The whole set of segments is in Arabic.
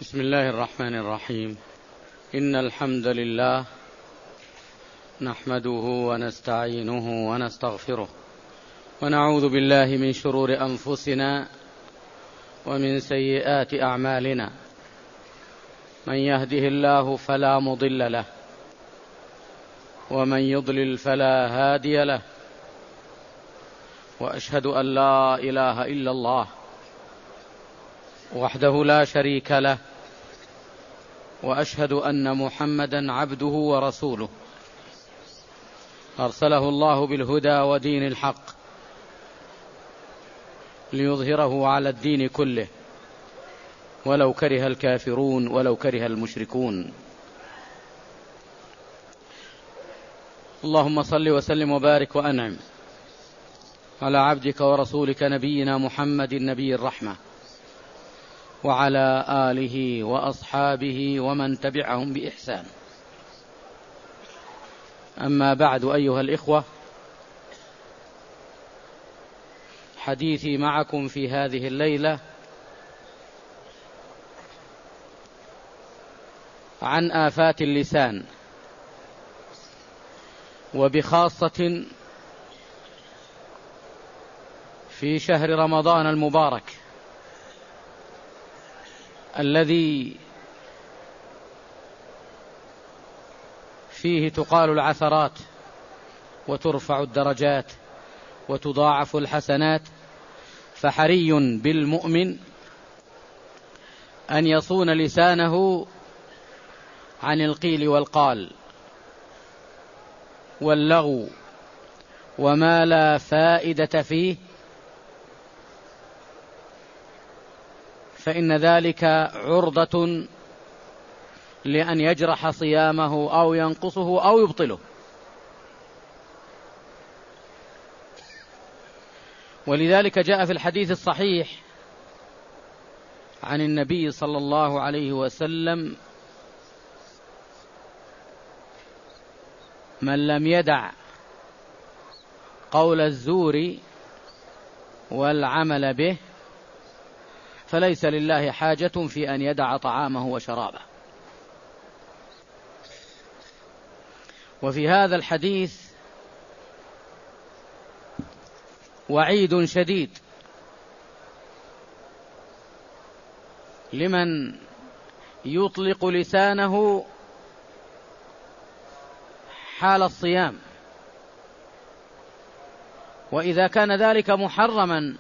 بسم الله الرحمن الرحيم. إن الحمد لله نحمده ونستعينه ونستغفره ونعوذ بالله من شرور أنفسنا ومن سيئات أعمالنا. من يهده الله فلا مضل له ومن يضلل فلا هادي له، وأشهد أن لا إله إلا الله وحده لا شريك له، وأشهد أن محمدا عبده ورسوله أرسله الله بالهدى ودين الحق ليظهره على الدين كله ولو كره الكافرون ولو كره المشركون. اللهم صل وسلم وبارك وأنعم على عبدك ورسولك نبينا محمد نبي الرحمة، وعلى آله وأصحابه ومن تبعهم بإحسان. أما بعد، أيها الإخوة، حديثي معكم في هذه الليلة عن آفات اللسان، وبخاصة في شهر رمضان المبارك الذي فيه تقال العثرات وترفع الدرجات وتضاعف الحسنات. فحري بالمؤمن أن يصون لسانه عن القيل والقال واللغو وما لا فائدة فيه، فإن ذلك عرضة لأن يجرح صيامه أو ينقصه أو يبطله. ولذلك جاء في الحديث الصحيح عن النبي صلى الله عليه وسلم: من لم يدع قول الزور والعمل به فليس لله حاجة في أن يدع طعامه وشرابه. وفي هذا الحديث وعيد شديد لمن يطلق لسانه حال الصيام، وإذا كان ذلك محرما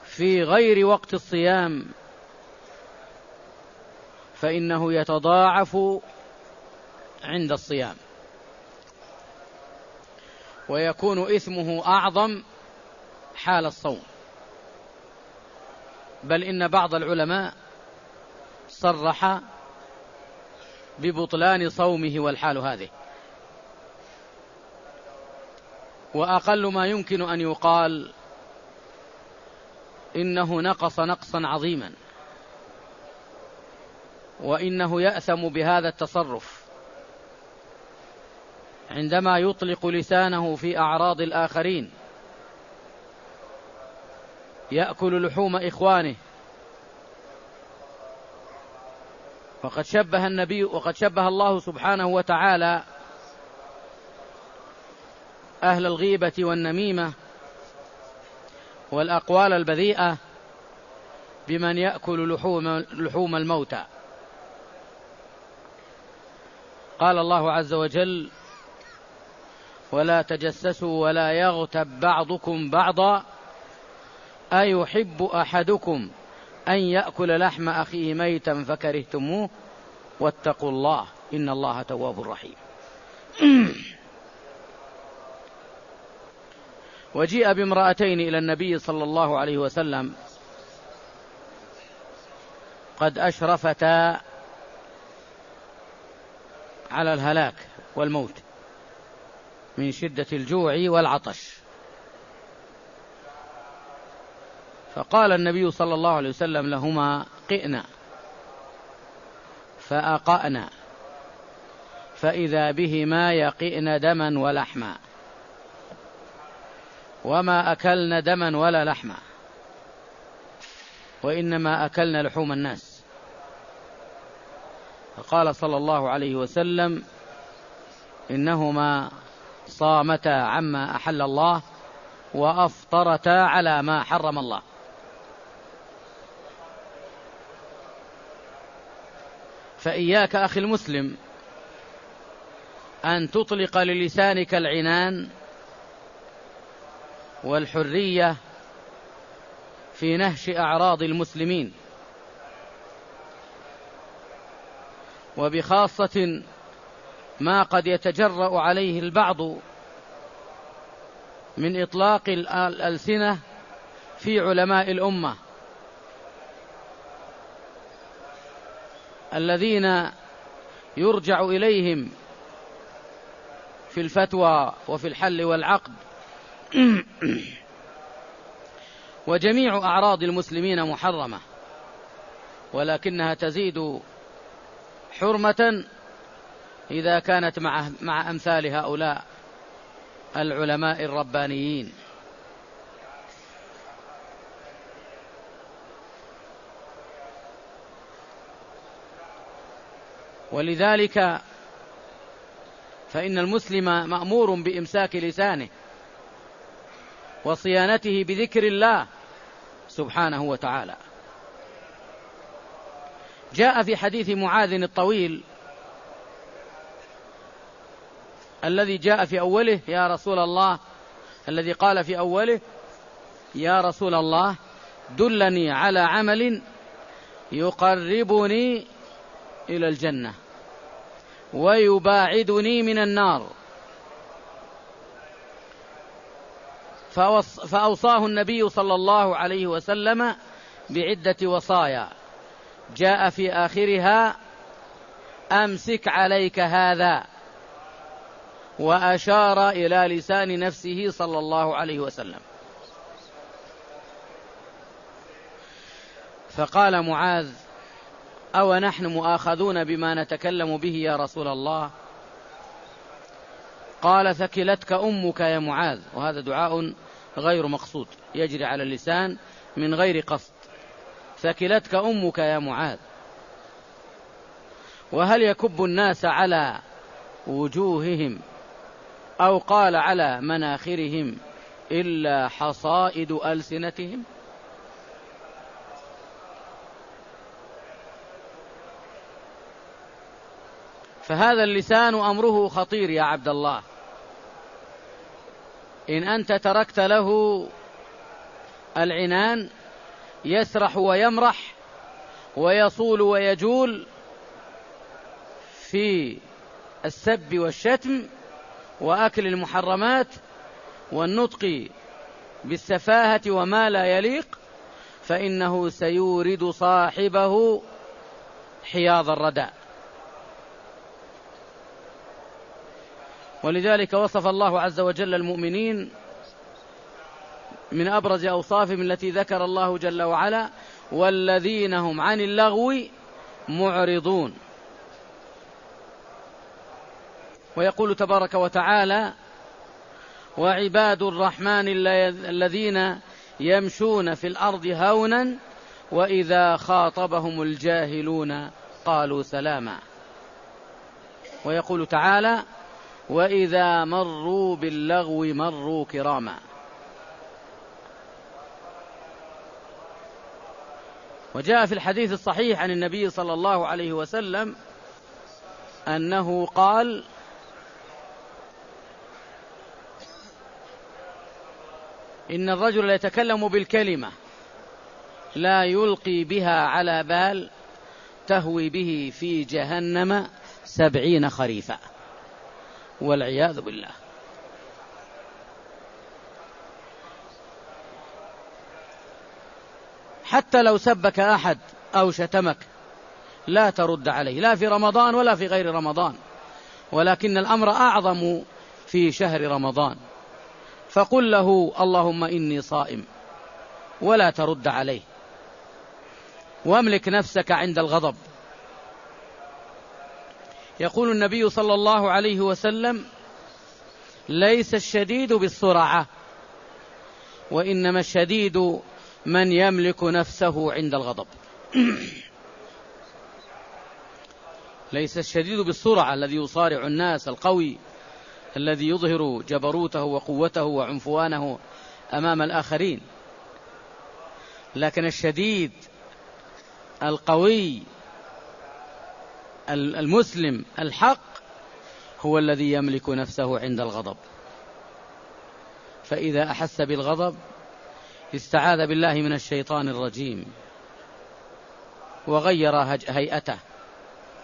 في غير وقت الصيام فإنه يتضاعف عند الصيام، ويكون إثمه أعظم حال الصوم. بل إن بعض العلماء صرح ببطلان صومه والحال هذه. وأقل ما يمكن أن يقال إنه نقص نقصا عظيما، وإنه يأثم بهذا التصرف عندما يطلق لسانه في أعراض الآخرين، يأكل لحوم إخوانه. وقد شبه الله سبحانه وتعالى أهل الغيبة والنميمة والأقوال البذيئة بمن يأكل لحوم الموتى. قال الله عز وجل: ولا تجسسوا ولا يغتب بعضكم بعضا أيحب أحدكم أن يأكل لحم أخيه ميتا فكرهتموه واتقوا الله إن الله تواب رحيم. وجيء بامرأتين إلى النبي صلى الله عليه وسلم قد أشرفتا على الهلاك والموت من شدة الجوع والعطش، فقال النبي صلى الله عليه وسلم لهما: قئنا، فأقأنا، فإذا بهما يقئن دما ولحما، وما أكلن دما ولا لحما، وإنما أكلن لحوم الناس. فقال صلى الله عليه وسلم: إنهما صامتا عما أحل الله وأفطرتا على ما حرم الله. فإياك أخي المسلم أن تطلق للسانك العنان والحرية في نهش أعراض المسلمين، وبخاصة ما قد يتجرأ عليه البعض من إطلاق الألسنة في علماء الأمة الذين يرجع إليهم في الفتوى وفي الحل والعقد. وجميع أعراض المسلمين محرمة، ولكنها تزيد حرمة إذا كانت مع أمثال هؤلاء العلماء الربانيين. ولذلك فإن المسلم مأمور بإمساك لسانه وصيانته بذكر الله سبحانه وتعالى. جاء في حديث معاذ الطويل الذي جاء في أوله: يا رسول الله، الذي قال في أوله: يا رسول الله دلني على عمل يقربني إلى الجنة ويباعدني من النار. فأوصاه النبي صلى الله عليه وسلم بعدة وصايا جاء في آخرها: أمسك عليك هذا، وأشار إلى لسان نفسه صلى الله عليه وسلم. فقال معاذ: أو نحن مؤاخذون بما نتكلم به يا رسول الله؟ قال: ثكلتك أمك يا معاذ. وهذا دعاء غير مقصود يجري على اللسان من غير قصد. ثكلتك أمك يا معاذ. وهل يكب الناس على وجوههم أو قال على مناخرهم إلا حصائد ألسنتهم؟ فهذا اللسان أمره خطير يا عبد الله. إن أنت تركت له العنان يسرح ويمرح ويصول ويجول في السب والشتم وأكل المحرمات والنطق بالسفاهة وما لا يليق، فإنه سيورد صاحبه حياض الردى. ولذلك وصف الله عز وجل المؤمنين من أبرز أوصافهم التي ذكر الله جل وعلا: والذين هم عن اللغو معرضون. ويقول تبارك وتعالى: وعباد الرحمن الذين يمشون في الأرض هونا وإذا خاطبهم الجاهلون قالوا سلاما. ويقول تعالى: وإذا مروا باللغو مروا كراما. وجاء في الحديث الصحيح عن النبي صلى الله عليه وسلم أنه قال: إن الرجل يتكلم بالكلمة لا يلقي بها على بال تهوي به في جهنم 70 خريفا، والعياذ بالله. حتى لو سبك أحد أو شتمك لا ترد عليه، لا في رمضان ولا في غير رمضان، ولكن الأمر أعظم في شهر رمضان. فقل له: اللهم إني صائم، ولا ترد عليه، واملك نفسك عند الغضب. يقول النبي صلى الله عليه وسلم: ليس الشديد بالسرعة، وإنما الشديد من يملك نفسه عند الغضب. ليس الشديد بالسرعة الذي يصارع الناس، القوي الذي يظهر جبروته وقوته وعنفوانه أمام الآخرين، لكن الشديد القوي المسلم الحق هو الذي يملك نفسه عند الغضب، فإذا أحس بالغضب استعاذ بالله من الشيطان الرجيم وغير هيئته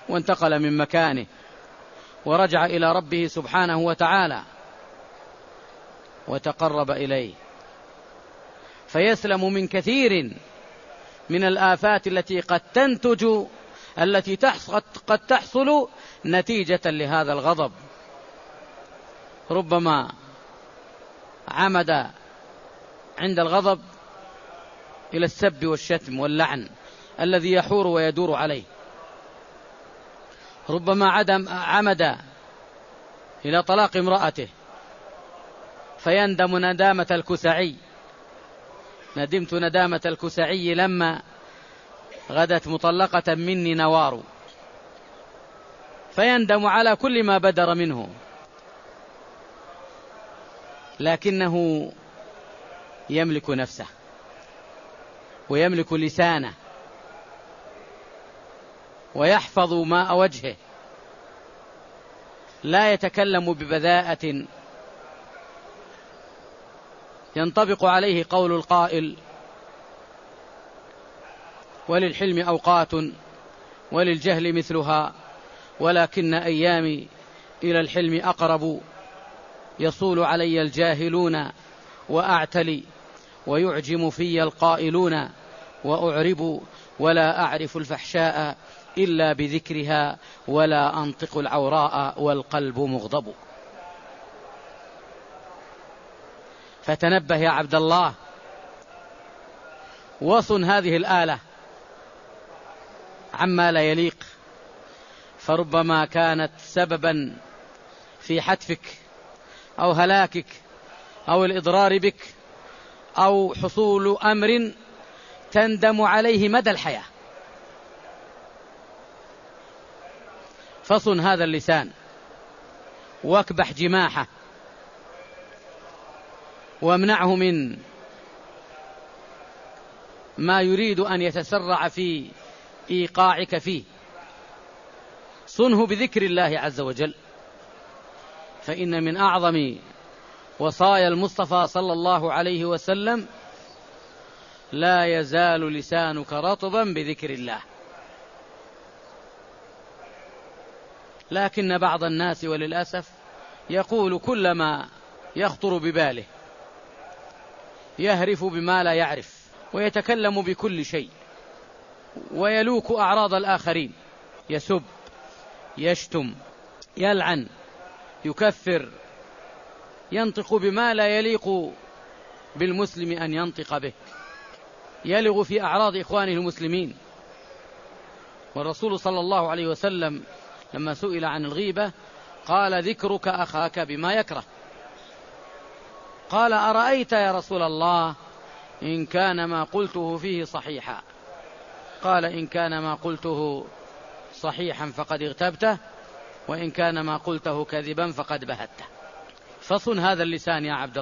وانتقل من مكانه ورجع إلى ربه سبحانه وتعالى وتقرب إليه، فيسلم من كثير من الآفات التي قد تنتج، التي قد تحصل نتيجة لهذا الغضب. ربما عمد عند الغضب إلى السب والشتم واللعن الذي يحور ويدور عليه، ربما عمد إلى طلاق امرأته فيندم ندامة الكسعي، ندمت ندامة الكسعي لما غدت مطلقة مني نوار، فيندم على كل ما بدر منه، لكنه يملك نفسه ويملك لسانه ويحفظ ماء وجهه، لا يتكلم ببذاءة ينطبق عليه قول القائل: وللحلم أوقات وللجهل مثلها، ولكن أيامي إلى الحلم أقرب، يصول علي الجاهلون وأعتلي، ويعجم في القائلون وأعرب، ولا أعرف الفحشاء إلا بذكرها، ولا أنطق العوراء والقلب مغضب. فتنبه يا عبد الله، وصن هذه الآلة عما لا يليق، فربما كانت سببا في حتفك أو هلاكك أو الإضرار بك أو حصول أمر تندم عليه مدى الحياة. فصن هذا اللسان واكبح جماحه وامنعه من ما يريد أن يتسرع في إيقاعك فيه. صنه بذكر الله عز وجل، فإن من أعظم وصايا المصطفى صلى الله عليه وسلم: لا يزال لسانك رطبا بذكر الله. لكن بعض الناس وللأسف يقول كل ما يخطر بباله، يهرف بما لا يعرف، ويتكلم بكل شيء، ويلوك أعراض الآخرين، يسب، يشتم، يلعن، يكفر، ينطق بما لا يليق بالمسلم أن ينطق به، يلغ في أعراض إخوانه المسلمين. والرسول صلى الله عليه وسلم لما سئل عن الغيبة قال: ذكرك أخاك بما يكره. قال: أرأيت يا رسول الله إن كان ما قلته فيه صحيحا؟ قال: إن كان ما قلته صحيحا فقد اغتبته، وإن كان ما قلته كذبا فقد بهته. فصن هذا اللسان يا عبد الله.